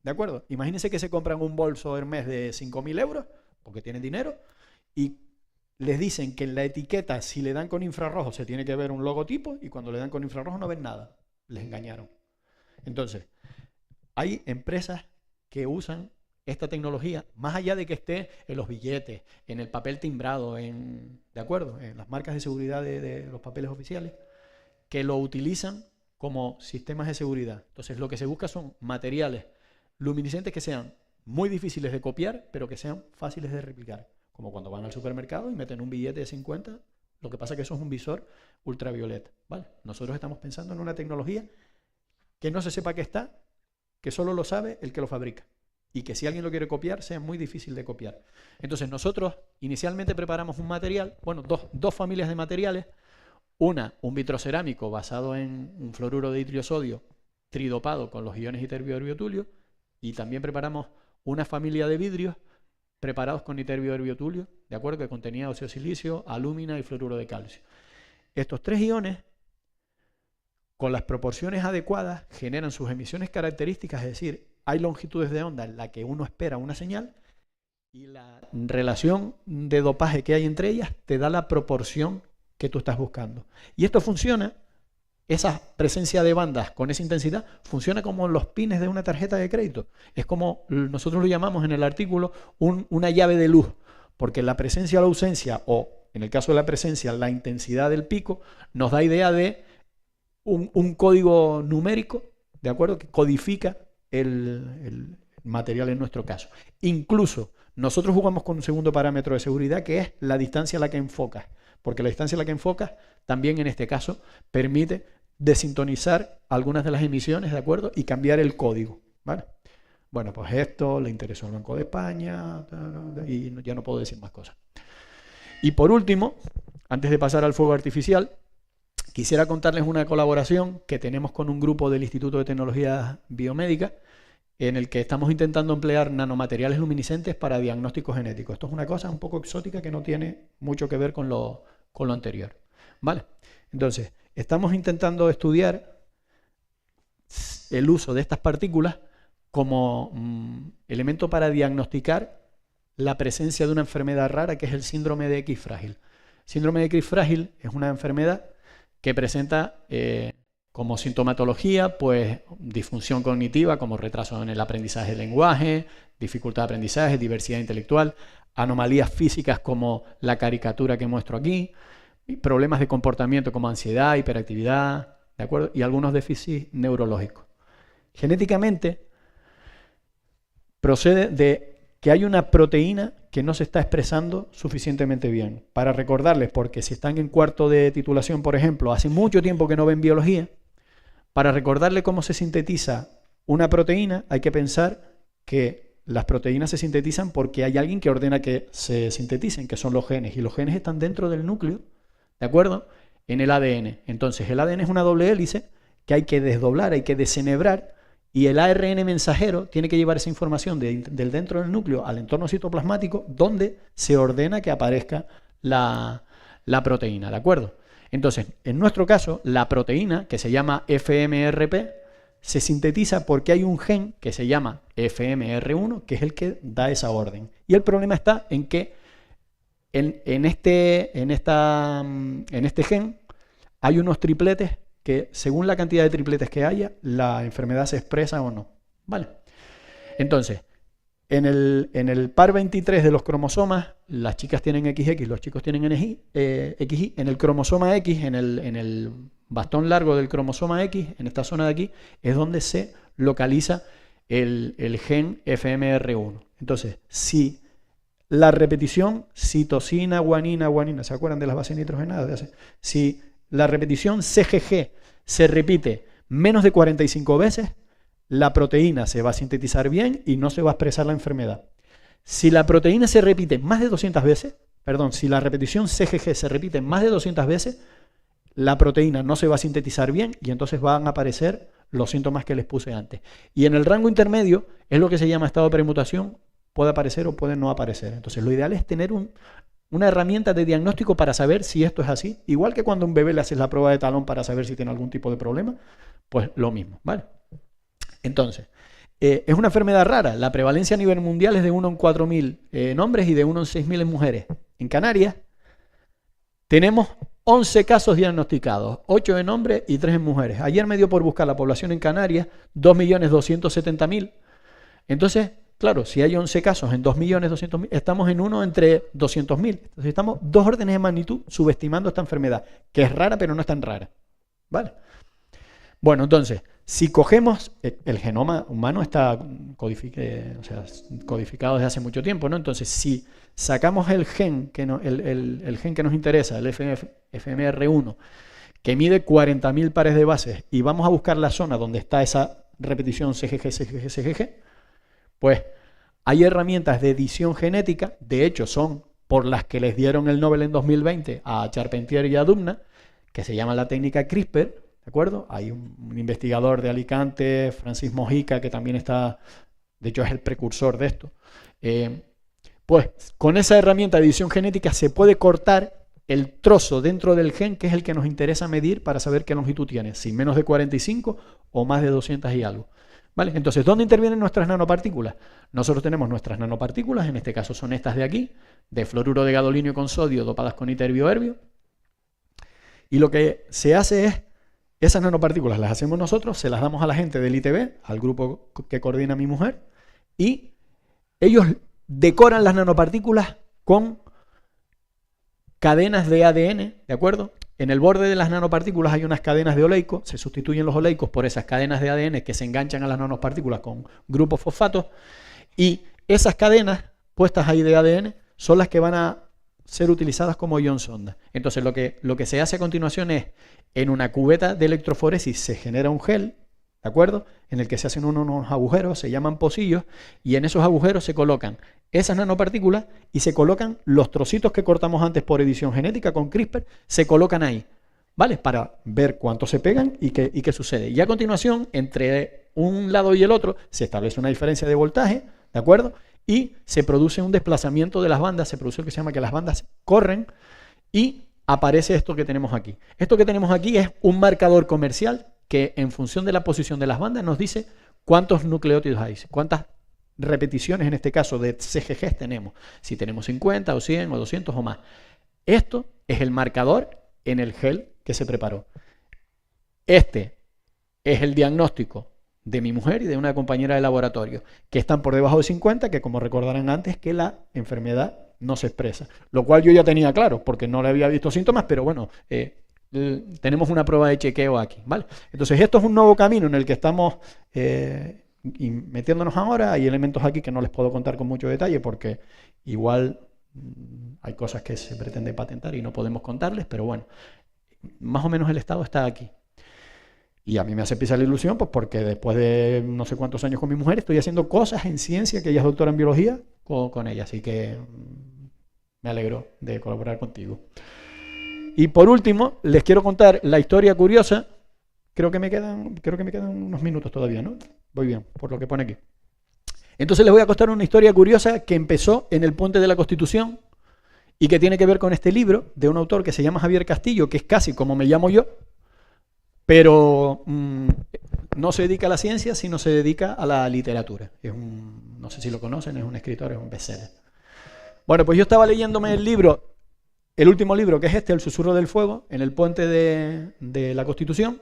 B: ¿De acuerdo? Imagínense que se compran un bolso Hermès de 5.000 euros, porque tienen dinero, y les dicen que en la etiqueta, si le dan con infrarrojo, se tiene que ver un logotipo, y cuando le dan con infrarrojo no ven nada. Les engañaron. Entonces, hay empresas que usan esta tecnología, más allá de que esté en los billetes, en el papel timbrado, ¿de acuerdo? En las marcas de seguridad de los papeles oficiales, que lo utilizan como sistemas de seguridad. Entonces, lo que se busca son materiales luminiscentes que sean muy difíciles de copiar, pero que sean fáciles de replicar. Como cuando van al supermercado y meten un billete de 50, lo que pasa es que eso es un visor ultravioleta, ¿vale? Nosotros estamos pensando en una tecnología que no se sepa que está, que solo lo sabe el que lo fabrica.
C: y que si alguien lo quiere copiar sea muy difícil de copiar. Entonces nosotros inicialmente preparamos un material, bueno, dos familias de materiales, un vitrocerámico basado en un fluoruro de itrio sodio tridopado con los iones iterbio erbiotulio, y también preparamos una familia de vidrios preparados con iterbio erbiotulio, ¿de acuerdo? Que contenía óxido de silicio, alúmina y fluoruro de calcio. Estos tres iones, con las proporciones adecuadas, generan sus emisiones características, es decir, hay longitudes de onda en la que uno espera una señal y la relación de dopaje que hay entre ellas te da la proporción que tú estás buscando. Y esto funciona, esa presencia de bandas con esa intensidad, funciona como los pines de una tarjeta de crédito. Es como nosotros lo llamamos en el artículo una llave de luz, porque la presencia o la ausencia, o en el caso de la presencia, la intensidad del pico, nos da idea de un código numérico, ¿de acuerdo?, que codifica el material en nuestro caso. Incluso nosotros jugamos con un segundo parámetro de seguridad, que es la distancia a la que enfocas, porque la distancia a la que enfocas también en este caso permite desintonizar algunas de las emisiones, ¿de acuerdo?, y cambiar el código, ¿vale? Bueno, pues esto le interesó al Banco de España y ya no puedo decir más cosas. Y por último, antes de pasar al fuego artificial, quisiera contarles una colaboración que tenemos con un grupo del Instituto de Tecnología Biomédica, en el que estamos intentando emplear nanomateriales luminiscentes para diagnóstico genético. Esto es una cosa un poco exótica que no tiene mucho que ver con lo anterior, ¿vale? Entonces, estamos intentando estudiar el uso de estas partículas como elemento para diagnosticar la presencia de una enfermedad rara, que es el síndrome de X frágil. Síndrome de X frágil es una enfermedad que presenta como sintomatología, pues, disfunción cognitiva, como retraso en el aprendizaje del lenguaje, dificultad de aprendizaje, diversidad intelectual, anomalías físicas como la caricatura que muestro aquí, y problemas de comportamiento como ansiedad, hiperactividad, ¿de acuerdo?, y algunos déficits neurológicos. Genéticamente procede de que hay una proteína que no se está expresando suficientemente bien. Para recordarles, porque si están en cuarto de titulación, por ejemplo, hace mucho tiempo que no ven biología, para recordarle cómo se sintetiza una proteína, hay que pensar que las proteínas se sintetizan porque hay alguien que ordena que se sinteticen, que son los genes, y los genes están dentro del núcleo, ¿de acuerdo?, en el ADN. Entonces el ADN es una doble hélice que hay que desdoblar, hay que desenhebrar, y el ARN mensajero tiene que llevar esa información del dentro del núcleo al entorno citoplasmático, donde se ordena que aparezca la proteína, ¿de acuerdo? Entonces, en nuestro caso, la proteína, que se llama FMRP, se sintetiza porque hay un gen que se llama FMR1, que es el que da esa orden. Y el problema está en que en este gen hay unos tripletes que, según la cantidad de tripletes que haya, la enfermedad se expresa o no, ¿vale? Entonces, en el par 23 de los cromosomas, las chicas tienen XX, los chicos tienen XY. En el cromosoma X, en el bastón largo del cromosoma X, en esta zona de aquí, es donde se localiza el gen FMR1. Entonces, si la repetición citosina, guanina, ¿se acuerdan de las bases nitrogenadas? Si la repetición CGG se repite menos de 45 veces, la proteína se va a sintetizar bien y no se va a expresar la enfermedad. Si la proteína se repite más de 200 veces, perdón, si la repetición CGG se repite más de 200 veces, la proteína no se va a sintetizar bien y entonces van a aparecer los síntomas que les puse antes. Y en el rango intermedio es lo que se llama estado de permutación, puede aparecer o puede no aparecer. Entonces lo ideal es tener una herramienta de diagnóstico para saber si esto es así. Igual que cuando a un bebé le haces la prueba de talón para saber si tiene algún tipo de problema, pues lo mismo, ¿vale? Entonces, es una enfermedad rara. La prevalencia a nivel mundial es de 1 en 4.000 en hombres y de 1 en 6.000 en mujeres. En Canarias tenemos 11 casos diagnosticados, 8 en hombres y 3 en mujeres. Ayer me dio por buscar la población en Canarias, 2.270.000. Entonces, claro, si hay 11 casos en 2.200.000, estamos en 1 entre 200.000. Entonces estamos 2 órdenes de magnitud subestimando esta enfermedad, que es rara pero no es tan rara, ¿vale? Bueno, entonces, si cogemos, el genoma humano está codificado desde hace mucho tiempo, ¿no? Entonces, si sacamos el gen que nos interesa, el FMR1, que mide 40.000 pares de bases, y vamos a buscar la zona donde está esa repetición CGG, pues Hay herramientas de edición genética, de hecho son por las que les dieron el Nobel en 2020 a Charpentier y a Dubna, que se llama la técnica CRISPR, ¿de acuerdo? Hay un investigador de Alicante, Francis Mojica, que también está, de hecho es el precursor de esto. Pues con esa herramienta de edición genética se puede cortar el trozo dentro del gen que es el que nos interesa medir para saber qué longitud tiene, si menos de 45 o más de 200 y algo. ¿Vale? Entonces, ¿dónde intervienen nuestras nanopartículas? Nosotros tenemos nuestras nanopartículas, en este caso son estas de aquí, de fluoruro de gadolinio con sodio dopadas con iterbioherbio. Y lo que se hace es, esas nanopartículas las hacemos nosotros, se las damos a la gente del ITB, al grupo que coordina mi mujer, y ellos decoran las nanopartículas con cadenas de ADN, ¿de acuerdo? En el borde de las nanopartículas hay unas cadenas de oleico, se sustituyen los oleicos por esas cadenas de ADN que se enganchan a las nanopartículas con grupos fosfatos, y esas cadenas puestas ahí de ADN son las que van a ser utilizadas como ion sonda. Entonces lo que se hace a continuación es, en una cubeta de electroforesis se genera un gel, ¿de acuerdo? En el que se hacen unos agujeros, se llaman pocillos, y en esos agujeros se colocan esas nanopartículas y se colocan los trocitos que cortamos antes por edición genética con CRISPR, se colocan ahí, ¿vale? Para ver cuánto se pegan y qué sucede. Y a continuación, entre un lado y el otro, se establece una diferencia de voltaje, ¿de acuerdo? Y se produce un desplazamiento de las bandas, se produce lo que se llama que las bandas corren y aparece esto que tenemos aquí. Esto que tenemos aquí es un marcador comercial que en función de la posición de las bandas nos dice cuántos nucleótidos hay, cuántas repeticiones en este caso de CGGs tenemos, si tenemos 50 o 100 o 200 o más. Esto es el marcador en el gel que se preparó. Este es el diagnóstico de mi mujer y de una compañera de laboratorio, que están por debajo de 50, que como recordarán antes, que la enfermedad no se expresa. Lo cual yo ya tenía claro, porque no le había visto síntomas, pero bueno, tenemos una prueba de chequeo aquí, ¿vale? Entonces esto es un nuevo camino en el que estamos metiéndonos ahora. Hay elementos aquí que no les puedo contar con mucho detalle porque igual hay cosas que se pretende patentar y no podemos contarles, pero bueno, más o menos el estado está aquí. Y a mí me hace pisar la ilusión, pues porque después de no sé cuántos años con mi mujer estoy haciendo cosas en ciencia, que ella es doctora en biología, con ella, así que me alegro de colaborar contigo. Y por último, les quiero contar la historia curiosa. Creo que me quedan unos minutos todavía, ¿no? Voy bien, por lo que pone aquí. Entonces les voy a contar una historia curiosa que empezó en el Puente de la Constitución y que tiene que ver con este libro de un autor que se llama Javier Castillo, que es casi como me llamo yo, pero no se dedica a la ciencia, sino se dedica a la literatura. No sé si lo conocen, es un escritor, es un bestseller. Bueno, pues yo estaba leyéndome el libro, el último libro, que es este, El susurro del fuego, en el Puente de la Constitución,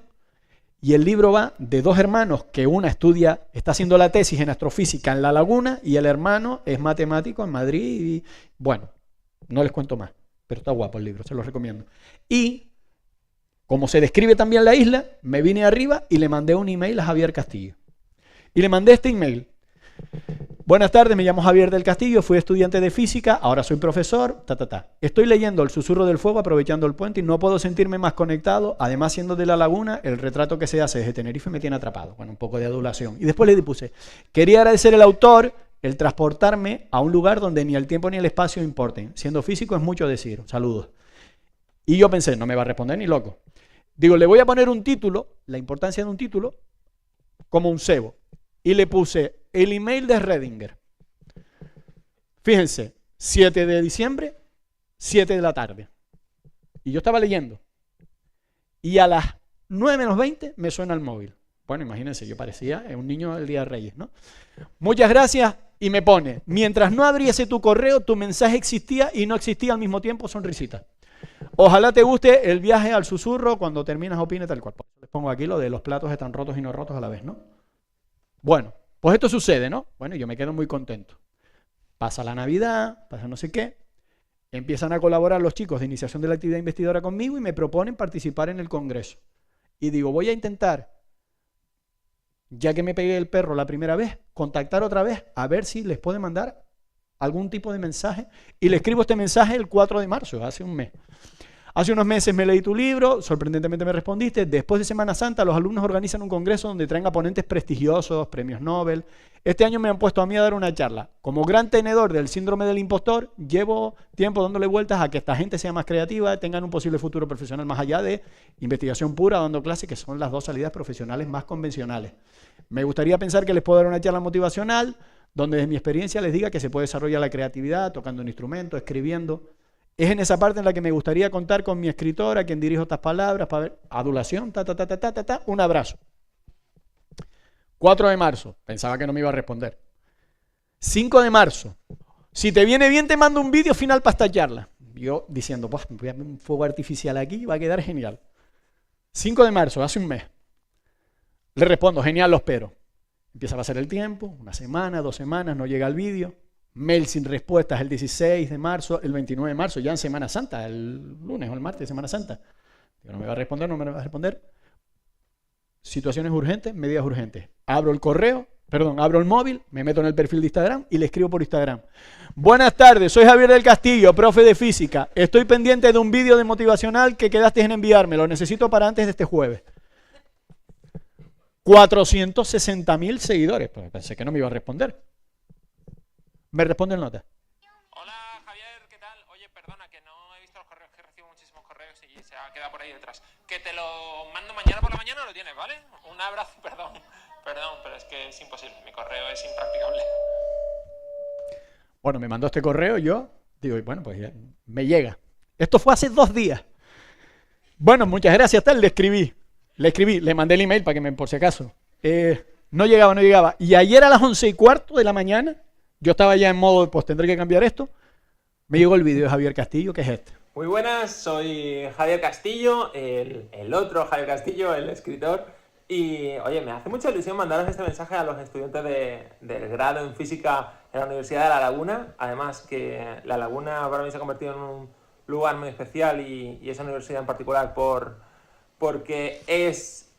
C: y el libro va de dos hermanos, que una está haciendo la tesis en astrofísica en La Laguna, y el hermano es matemático en Madrid, y bueno, no les cuento más, pero está guapo el libro, se los recomiendo. Y como se describe también la isla, me vine arriba y le mandé un email a Javier Castillo. Y le mandé este email. Buenas tardes, me llamo Javier del Castillo, fui estudiante de física, ahora soy profesor, Estoy leyendo El susurro del fuego aprovechando el puente y no puedo sentirme más conectado. Además, siendo de La Laguna, el retrato que se hace desde Tenerife me tiene atrapado. Bueno, un poco de adulación. Y después le puse, quería agradecer al autor el transportarme a un lugar donde ni el tiempo ni el espacio importen. Siendo físico es mucho decir. Saludos. Y yo pensé, no me va a responder ni loco. Digo, le voy a poner un título, la importancia de un título, como un cebo. Y le puse el email de Redinger. Fíjense, 7 de diciembre, 7 de la tarde. Y yo estaba leyendo. Y a las 9 menos 20 me suena el móvil. Bueno, imagínense, yo parecía un niño del Día de Reyes, ¿no? Muchas gracias. Y me pone, mientras no abriese tu correo, tu mensaje existía y no existía al mismo tiempo, sonrisita. Ojalá te guste el viaje al susurro, cuando terminas opine tal cual. Les pongo aquí lo de los platos están rotos y no rotos a la vez, ¿no? Bueno, pues esto sucede, ¿no? Bueno, yo me quedo muy contento. Pasa la Navidad, pasa no sé qué. Empiezan a colaborar los chicos de iniciación de la actividad investigadora conmigo y me proponen participar en el congreso. Y digo, voy a intentar, ya que me pegué el perro la primera vez, contactar otra vez a ver si les puede mandar algún tipo de mensaje. Y le escribo este mensaje el 4 de marzo, hace un mes. Hace unos meses me leí tu libro, sorprendentemente me respondiste. Después de Semana Santa, los alumnos organizan un congreso donde traen a ponentes prestigiosos, premios Nobel. Este año me han puesto a mí a dar una charla. Como gran tenedor del síndrome del impostor, llevo tiempo dándole vueltas a que esta gente sea más creativa, tengan un posible futuro profesional más allá de investigación pura, dando clases, que son las dos salidas profesionales más convencionales. Me gustaría pensar que les puedo dar una charla motivacional, donde desde mi experiencia les diga que se puede desarrollar la creatividad, tocando un instrumento, escribiendo. Es en esa parte en la que me gustaría contar con mi escritor, a quien dirijo estas palabras, para ver, adulación, un abrazo. 4 de marzo, pensaba que no me iba a responder. 5 de marzo, si te viene bien te mando un vídeo final para esta charla. Yo diciendo, pues voy a poner un fuego artificial aquí, va a quedar genial. 5 de marzo, hace un mes. Le respondo, genial, lo espero. Empieza a pasar el tiempo, una semana, 2 semanas, no llega el vídeo. Mail sin respuestas el 16 de marzo, el 29 de marzo, ya en Semana Santa, el lunes o el martes de Semana Santa. Digo, no me va a responder, no me va a responder. Situaciones urgentes, medidas urgentes. Abro el correo, abro el móvil, me meto en el perfil de Instagram y le escribo por Instagram. Buenas tardes, soy Javier del Castillo, profe de física. Estoy pendiente de un vídeo de motivacional que quedaste en enviarme. Lo necesito para antes de este jueves. 460.000 seguidores. Pues pensé que no me iba a responder. Me responde el nota.
D: Hola Javier, ¿qué tal? Oye, perdona, que no he visto los correos, que recibo muchísimos correos y se ha quedado por ahí detrás. Que te lo mando mañana por la mañana, lo tienes, ¿vale? Un abrazo, perdón, pero es que es imposible, mi correo es impracticable.
C: Bueno, me mandó este correo, yo digo, bueno, pues ya me llega. Esto fue hace 2 días. Bueno, muchas gracias, tal, le escribí, le mandé el email para que por si acaso. No llegaba. Y ayer a las 11:15 de la mañana, yo estaba ya en modo, pues tendré que cambiar esto. Me llegó el vídeo de Javier Castillo, que es este.
D: Muy buenas, soy Javier Castillo, el otro Javier Castillo, el escritor. Y oye, me hace mucha ilusión mandaros este mensaje a los estudiantes del grado en física en la Universidad de La Laguna. Además que La Laguna para mí se ha convertido en un lugar muy especial y esa universidad en particular porque es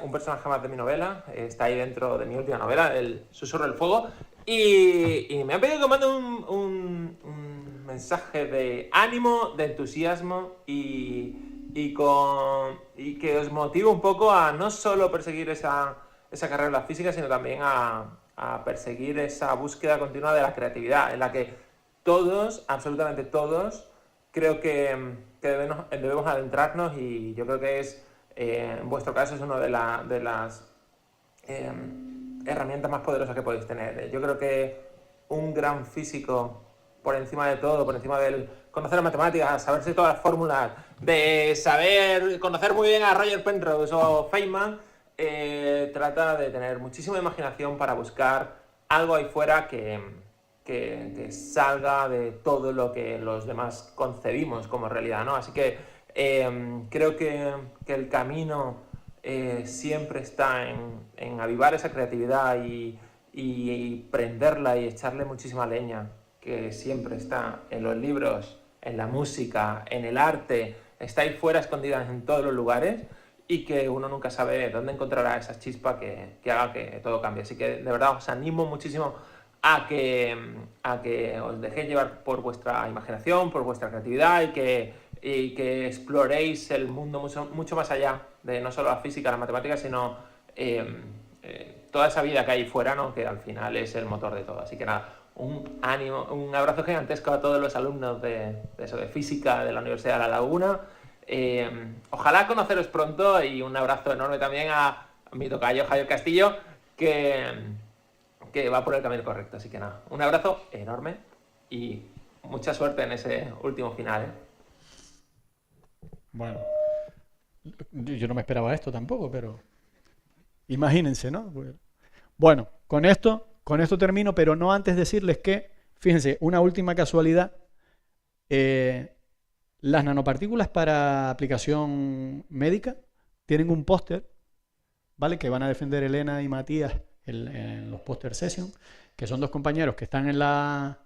D: un personaje más de mi novela. Está ahí dentro de mi última novela, El Susurro del Fuego. Y me han pedido que mande un mensaje de ánimo, de entusiasmo y que os motive un poco a no solo perseguir esa carrera en la física, sino también a perseguir esa búsqueda continua de la creatividad, en la que todos, absolutamente todos, creo que debemos adentrarnos, y yo creo que en vuestro caso es una de las herramientas más poderosas que podéis tener. Yo creo que un gran físico, por encima de todo, por encima del conocer las matemáticas, saberse todas las fórmulas, de conocer muy bien a Roger Penrose o Feynman, trata de tener muchísima imaginación para buscar algo ahí fuera que salga de todo lo que los demás concebimos como realidad, ¿no? Así que creo que el camino siempre está en avivar esa creatividad y prenderla y echarle muchísima leña, que siempre está en los libros, en la música, en el arte, está ahí fuera escondida en todos los lugares, y que uno nunca sabe dónde encontrará esa chispa que haga que todo cambie. Así que de verdad os animo muchísimo a que os dejéis llevar por vuestra imaginación, por vuestra creatividad, y que exploréis el mundo mucho más allá de no solo la física, la matemática, sino toda esa vida que hay fuera, ¿no? Que al final es el motor de todo. Así que nada, un ánimo, un abrazo gigantesco a todos los alumnos de física de la Universidad de La Laguna. Ojalá conoceros pronto, y un abrazo enorme también a mi tocayo Javier Castillo, que va por el camino correcto. Así que nada, un abrazo enorme y mucha suerte en ese último final,
C: Bueno, yo no me esperaba esto tampoco, pero imagínense, ¿no? Bueno, con esto termino, pero no antes decirles que, fíjense, una última casualidad. Las nanopartículas para aplicación médica tienen un póster, ¿vale? Que van a defender Elena y Matías en los póster session, que son 2 compañeros que están en la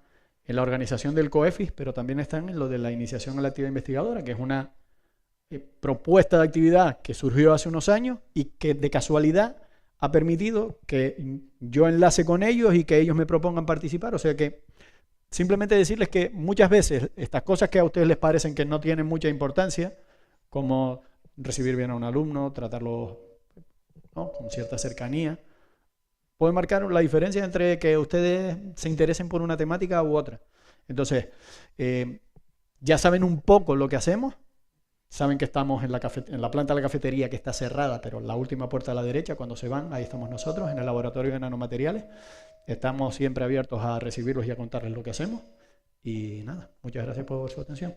C: organización del COEFIS, pero también están en lo de la iniciación a la actividad investigadora, que es una propuesta de actividad que surgió hace unos años y que de casualidad ha permitido que yo enlace con ellos y que ellos me propongan participar. O sea que simplemente decirles que muchas veces estas cosas que a ustedes les parecen que no tienen mucha importancia, como recibir bien a un alumno, tratarlo, ¿no?, con cierta cercanía, puede marcar la diferencia entre que ustedes se interesen por una temática u otra. Entonces, ya saben un poco lo que hacemos, saben que estamos en la planta de la cafetería, que está cerrada, pero la última puerta a la derecha, cuando se van, ahí estamos nosotros, en el laboratorio de nanomateriales. Estamos siempre abiertos a recibirlos y a contarles lo que hacemos. Y nada, muchas gracias por su atención.